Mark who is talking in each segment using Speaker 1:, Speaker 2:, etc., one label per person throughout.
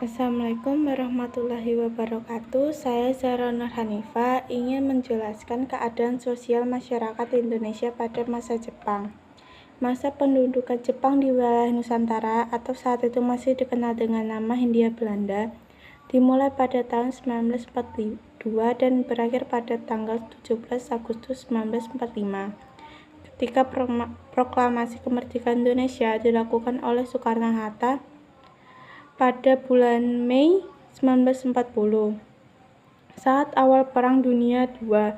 Speaker 1: Assalamualaikum warahmatullahi wabarakatuh. Saya Zahra Nur Hanifah ingin menjelaskan keadaan sosial masyarakat Indonesia pada masa Jepang. Masa pendudukan Jepang di wilayah Nusantara atau saat itu masih dikenal dengan nama Hindia Belanda dimulai pada tahun 1942 dan berakhir pada tanggal 17 Agustus 1945 ketika proklamasi kemerdekaan Indonesia dilakukan oleh Soekarno-Hatta pada bulan Mei 1940. Saat awal Perang Dunia II,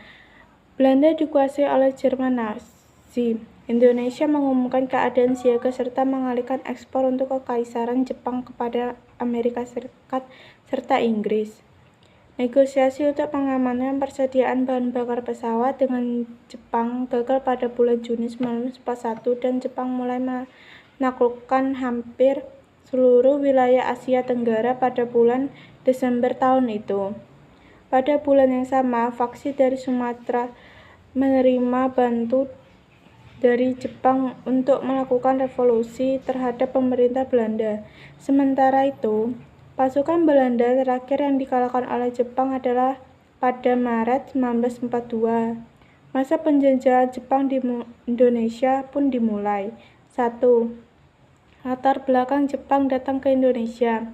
Speaker 1: Belanda dikuasai oleh Jerman Nazi. Indonesia mengumumkan keadaan siaga serta mengalihkan ekspor untuk Kekaisaran Jepang kepada Amerika Serikat serta Inggris. Negosiasi untuk pengamanan persediaan bahan bakar pesawat dengan Jepang gagal pada bulan Juni 1941 dan Jepang mulai menaklukkan hampir seluruh wilayah Asia Tenggara pada bulan Desember tahun itu. Pada bulan yang sama, faksi dari Sumatera menerima bantu dari Jepang untuk melakukan revolusi terhadap pemerintah Belanda. Sementara itu, pasukan Belanda terakhir yang dikalahkan oleh Jepang adalah pada Maret 1942. Masa penjajahan Jepang di Indonesia pun dimulai. 1. Latar belakang Jepang datang ke Indonesia.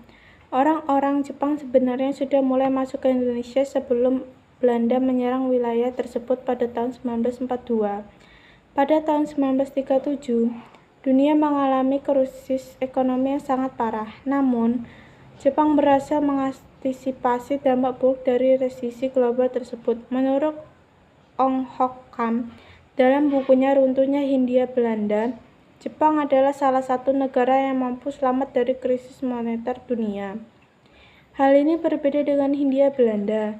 Speaker 1: Orang-orang Jepang sebenarnya sudah mulai masuk ke Indonesia sebelum Belanda menyerang wilayah tersebut pada tahun 1942. Pada tahun 1937, dunia mengalami krisis ekonomi yang sangat parah. Namun, Jepang berhasil mengantisipasi dampak buruk dari resesi global tersebut. Menurut Ong Hok Kam, dalam bukunya Runtuhnya Hindia Belanda, Jepang adalah salah satu negara yang mampu selamat dari krisis moneter dunia. Hal ini berbeda dengan Hindia Belanda,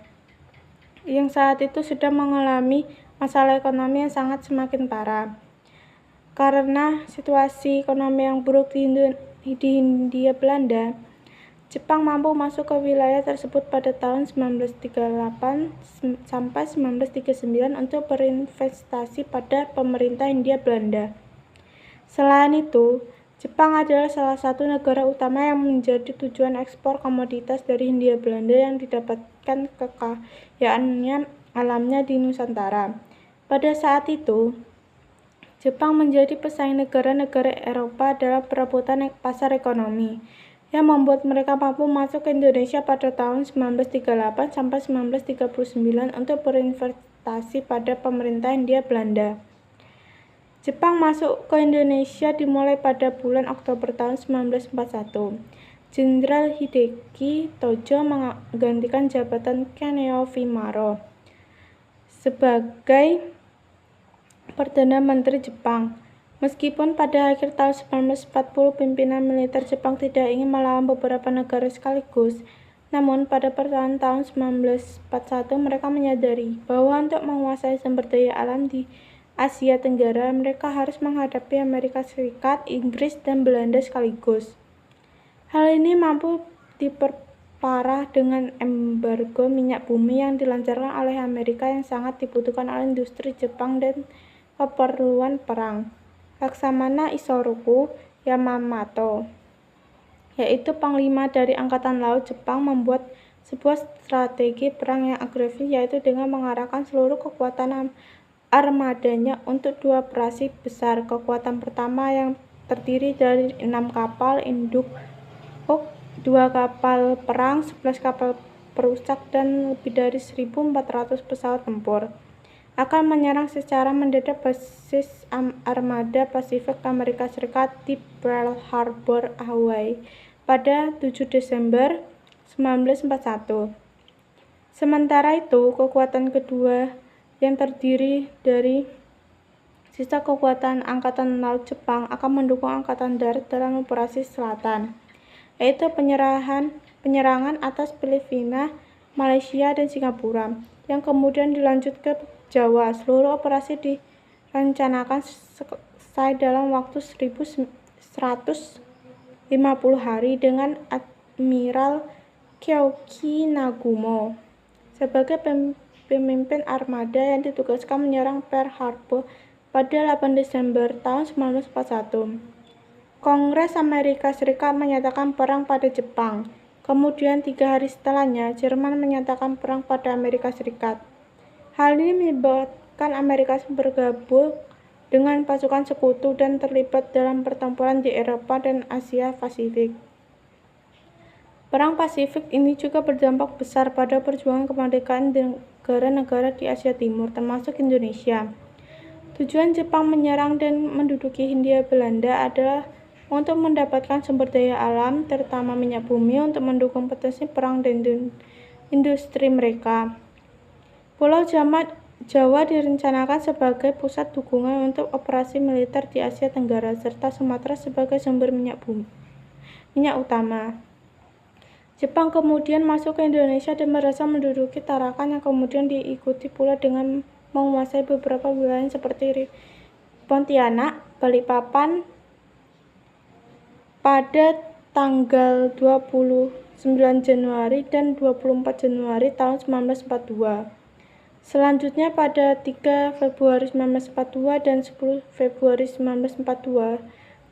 Speaker 1: yang saat itu sedang mengalami masalah ekonomi yang semakin parah. Karena situasi ekonomi yang buruk di Hindia Belanda, Jepang mampu masuk ke wilayah tersebut pada tahun 1938 sampai 1939 untuk berinvestasi pada pemerintah Hindia Belanda. Selain itu, Jepang adalah salah satu negara utama yang menjadi tujuan ekspor komoditas dari Hindia Belanda yang didapatkan kekayaannya alamnya di Nusantara. Pada saat itu, Jepang menjadi pesaing negara-negara Eropa dalam perebutan pasar ekonomi, yang membuat mereka mampu masuk ke Indonesia pada tahun 1938 sampai 1939 untuk berinvestasi pada pemerintah Hindia Belanda. Jepang masuk ke Indonesia dimulai pada bulan Oktober tahun 1941. Jenderal Hideki Tojo menggantikan jabatan Kaneo Fumaro sebagai Perdana Menteri Jepang. Meskipun pada akhir tahun 1940 pimpinan militer Jepang tidak ingin melawan beberapa negara sekaligus, namun pada pertengahan tahun 1941 mereka menyadari bahwa untuk menguasai sumber daya alam di Asia Tenggara, mereka harus menghadapi Amerika Serikat, Inggris, dan Belanda sekaligus. Hal ini mampu diperparah dengan embargo minyak bumi yang dilancarkan oleh Amerika yang sangat dibutuhkan oleh industri Jepang dan keperluan perang. Laksamana Isoroku Yamamoto, yaitu panglima dari Angkatan Laut Jepang, membuat sebuah strategi perang yang agresif, yaitu dengan mengarahkan seluruh kekuatan armadanya untuk dua operasi besar. Kekuatan pertama yang terdiri dari 6 kapal induk, 2 kapal perang, 11 kapal perusak, dan lebih dari 1.400 pesawat tempur, akan menyerang secara mendadak basis armada Pasifik Amerika Serikat di Pearl Harbor, Hawaii pada 7 Desember 1941. Sementara itu, kekuatan kedua yang terdiri dari sisa kekuatan Angkatan Laut Jepang akan mendukung Angkatan Darat dalam operasi selatan, yaitu penyerangan atas Filipina, Malaysia, dan Singapura, yang kemudian dilanjut ke Jawa. Seluruh operasi direncanakan selesai dalam waktu 1.150 hari dengan Admiral Kyoki Nagumo sebagai pemimpin armada yang ditugaskan menyerang Pearl Harbor pada 8 Desember tahun 1941. Kongres Amerika Serikat menyatakan perang pada Jepang, Kemudian 3 hari setelahnya, Jerman menyatakan perang pada Amerika Serikat. Hal ini menyebabkan Amerika bergabung dengan pasukan sekutu dan terlibat dalam pertempuran di Eropa dan Asia Pasifik. Perang Pasifik ini juga berdampak besar pada perjuangan kemerdekaan negara-negara di Asia Timur, termasuk Indonesia. Tujuan Jepang menyerang dan menduduki Hindia Belanda adalah untuk mendapatkan sumber daya alam, terutama minyak bumi, untuk mendukung potensi perang dan industri mereka. Pulau Jawa direncanakan sebagai pusat dukungan untuk operasi militer di Asia Tenggara, serta Sumatera sebagai sumber minyak utama. Jepang kemudian masuk ke Indonesia dan berhasil menduduki Tarakan, yang kemudian diikuti pula dengan menguasai beberapa wilayah seperti Pontianak, Balikpapan pada tanggal 29 Januari dan 24 Januari tahun 1942. Selanjutnya pada 3 Februari 1942 dan 10 Februari 1942,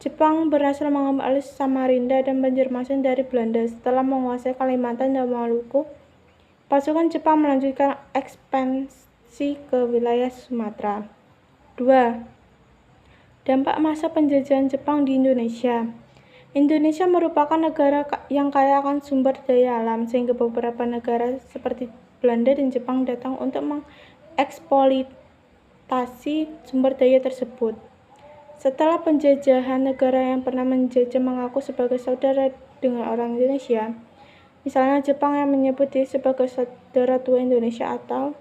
Speaker 1: Jepang berhasil mengambil alih Samarinda dan Banjarmasin dari Belanda. Setelah menguasai Kalimantan dan Maluku, pasukan Jepang melanjutkan ekspansi ke wilayah Sumatera. 2. Dampak masa penjajahan Jepang di Indonesia. Indonesia merupakan negara yang kaya akan sumber daya alam, sehingga beberapa negara seperti Belanda dan Jepang datang untuk mengeksploitasi sumber daya tersebut. Setelah penjajahan, negara yang pernah menjajah mengaku sebagai saudara dengan orang Indonesia. Misalnya Jepang yang menyebut diri sebagai saudara tua Indonesia atau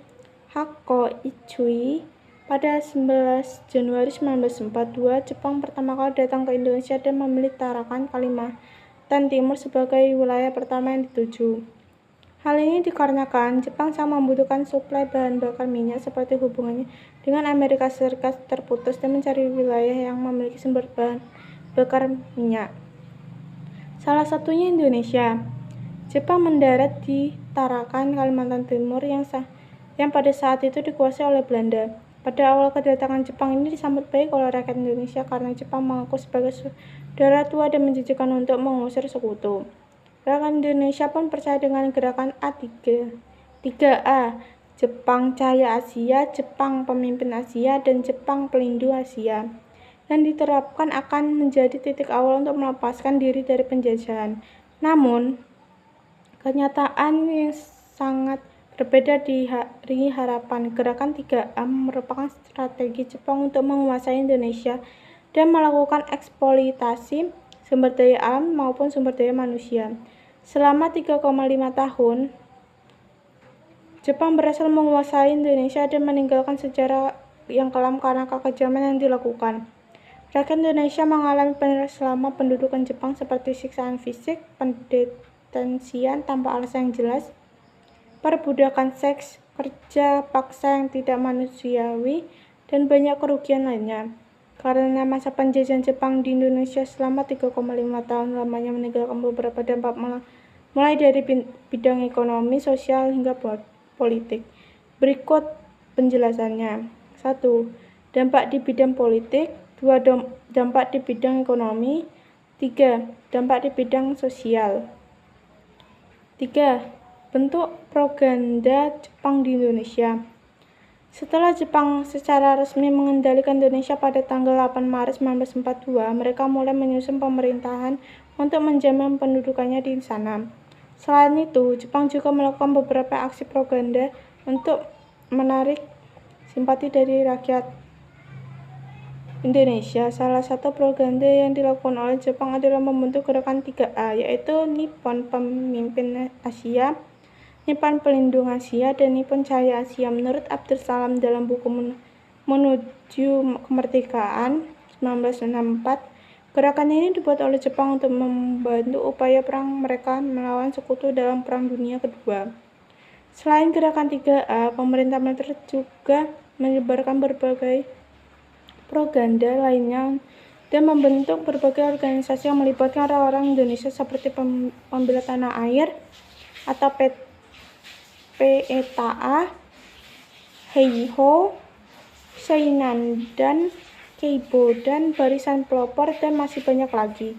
Speaker 1: Hakko Ichui. Pada 11 Januari 1942, Jepang pertama kali datang ke Indonesia dan memilih Tarakan, Kalimantan Timur sebagai wilayah pertama yang dituju. Hal ini dikarenakan Jepang sangat membutuhkan suplai bahan bakar minyak, seperti hubungannya dengan Amerika Serikat terputus, dan mencari wilayah yang memiliki sumber bahan bakar minyak. Salah satunya Indonesia. Jepang mendarat di Tarakan, Kalimantan Timur yang pada saat itu dikuasai oleh Belanda. Pada awal kedatangan Jepang ini disambut baik oleh rakyat Indonesia karena Jepang mengaku sebagai saudara tua dan menjanjikan untuk mengusir sekutu. Rakyat Indonesia pun percaya dengan gerakan A3. 3A, Jepang Cahaya Asia, Jepang Pemimpin Asia, dan Jepang Pelindung Asia, yang diterapkan akan menjadi titik awal untuk melepaskan diri dari penjajahan. Namun, kenyataan yang sangat berbeda dari harapan. Gerakan 3A merupakan strategi Jepang untuk menguasai Indonesia dan melakukan eksploitasi sumber daya alam maupun sumber daya manusia. Selama 3,5 tahun, Jepang berhasil menguasai Indonesia dan meninggalkan sejarah yang kelam karena kekejaman yang dilakukan. Rakyat Indonesia mengalami penderitaan selama pendudukan Jepang, seperti siksaan fisik, pendetensian tanpa alasan yang jelas, perbudakan seks, kerja paksa yang tidak manusiawi, dan banyak kerugian lainnya. Karena masa penjajahan Jepang di Indonesia selama 3,5 tahun lamanya meninggalkan beberapa dampak, mulai dari bidang ekonomi, sosial, hingga politik. Berikut penjelasannya. 1. Dampak di bidang politik. 2. Dampak di bidang ekonomi. 3. Dampak di bidang sosial. 3. Bentuk propaganda Jepang di Indonesia. Setelah Jepang secara resmi mengendalikan Indonesia pada tanggal 8 Maret 1942, mereka mulai menyusun pemerintahan untuk menjamin pendudukannya di sana. Selain itu, Jepang juga melakukan beberapa aksi propaganda untuk menarik simpati dari rakyat Indonesia. Salah satu propaganda yang dilakukan oleh Jepang adalah membentuk gerakan 3A, yaitu Nippon Pemimpin Asia, Nippon Pelindung Asia, dan Nippon Cahaya Asia. Menurut Abdul Salam dalam buku Menuju Kemerdekaan 1964, gerakan ini dibuat oleh Jepang untuk membantu upaya perang mereka melawan sekutu dalam Perang Dunia Kedua. Selain gerakan 3A, pemerintah militer juga menyebarkan berbagai propaganda lainnya dan membentuk berbagai organisasi yang melibatkan orang-orang Indonesia, seperti Pembela Tanah Air atau PETA, Heiho, Seinandan, Keibo, dan Barisan Pelopor, dan masih banyak lagi.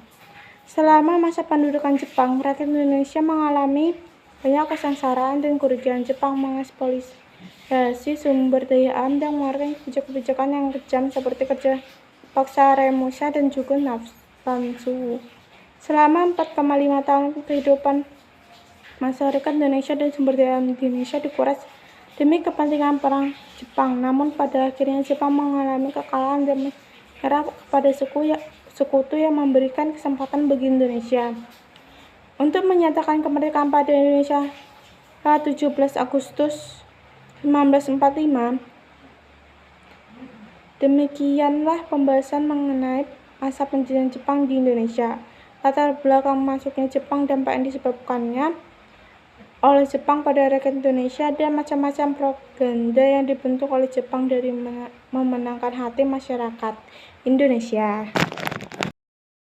Speaker 1: Selama masa pendudukan Jepang, rakyat Indonesia mengalami banyak kesengsaraan dan kerugian. Jepang mengeksploitasi sumber daya alam dan mengeluarkan kebijakan-kebijakan yang kejam seperti kerja paksa, remusa, dan juga nafsu. Selama 4,5 tahun kehidupan masyarakat Indonesia dan sumber daya alam Indonesia dikuras demi kepentingan perang Jepang. Namun pada akhirnya Jepang mengalami kekalahan dan menyerah pada sekutu yang memberikan kesempatan bagi Indonesia untuk menyatakan kemerdekaan pada Indonesia pada 17 Agustus 1945. Demikianlah pembahasan mengenai masa penjajahan Jepang di Indonesia, latar belakang masuknya Jepang, dampak yang disebabkannya oleh Jepang pada rakyat Indonesia, dan macam-macam propaganda yang dibentuk oleh Jepang dari memenangkan hati masyarakat Indonesia.